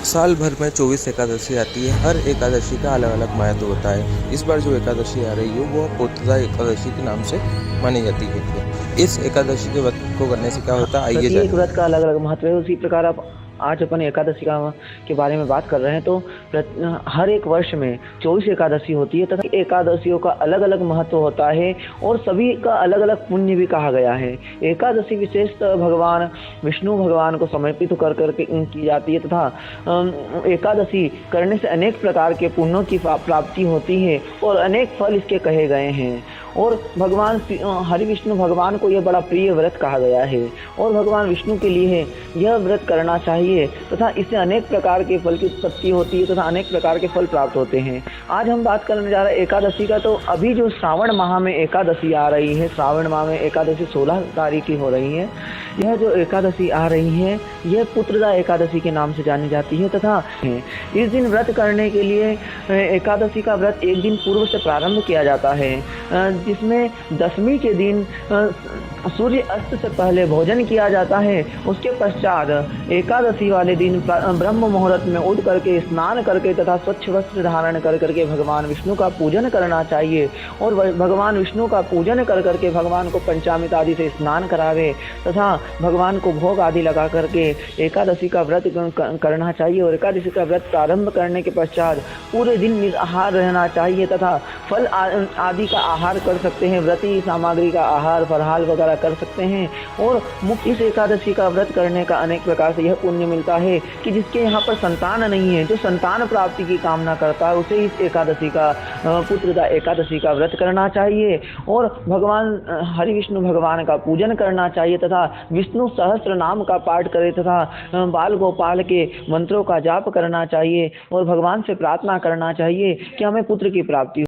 साल भर में 24 एकादशी आती है। हर एकादशी का अलग अलग महत्व होता है। इस बार जो एकादशी आ रही है वो पुत्रदा एकादशी के नाम से मानी जाती है। इस एकादशी के व्रत को करने से क्या होता है, आइए प्रत्येक जानिए। व्रत का अलग अलग महत्व है। उसी प्रकार आप आज अपन एकादशी का के बारे में बात कर रहे हैं। तो हर एक वर्ष में 24 एकादशी होती है तथा एकादशियों का अलग अलग महत्व होता है और सभी का अलग अलग पुण्य भी कहा गया है। एकादशी विशेषतः भगवान विष्णु भगवान को समर्पित कर करके की जाती है तथा एकादशी करने से अनेक प्रकार के पुण्यों की प्राप्ति होती है और अनेक फल इसके कहे गए हैं। और भगवान हरि विष्णु भगवान को यह बड़ा प्रिय व्रत कहा गया है और भगवान विष्णु के लिए यह व्रत करना चाहिए तथा इससे अनेक प्रकार के फल की उत्पत्ति होती है तथा अनेक प्रकार के फल प्राप्त होते हैं। आज हम बात करने जा रहे हैं एकादशी का। तो अभी जो श्रावण माह में एकादशी आ रही है, श्रावण माह में एकादशी 16 तारीख की हो रही है। यह जो एकादशी आ रही है यह पुत्रदा एकादशी के नाम से जानी जाती है तथा इस दिन व्रत करने के लिए एकादशी का व्रत एक दिन पूर्व से प्रारंभ किया जाता है, जिसमें दशमी के दिन सूर्य अस्त से पहले भोजन किया जाता है। उसके पश्चात एकादशी वाले दिन ब्रह्म मुहूर्त में उठ करके स्नान करके तथा स्वच्छ वस्त्र धारण कर करके भगवान विष्णु का पूजन करना चाहिए और भगवान विष्णु का पूजन कर करके भगवान को पंचामृत आदि से स्नान करावे तथा भगवान को भोग आदि लगा करके एकादशी का व्रत करना चाहिए। और एकादशी का व्रत प्रारंभ करने के पश्चात पूरे दिन निराहार रहना चाहिए तथा फल आदि का आहार कर सकते हैं, व्रती सामग्री का आहार फलहार वगैरह कर सकते हैं। और मुख्य इस एकादशी का व्रत करने का अनेक प्रकार से यह पुण्य मिलता है कि जिसके यहाँ पर संतान नहीं है, जो संतान प्राप्ति की कामना करता है, उसे इस एकादशी का पुत्रदा एकादशी का व्रत करना चाहिए और भगवान हरि विष्णु भगवान का पूजन करना चाहिए तथा विष्णु सहस्त्र नाम का पाठ करे तथा बाल गोपाल के मंत्रों का जाप करना चाहिए और भगवान से प्रार्थना करना चाहिए कि हमें पुत्र की प्राप्ति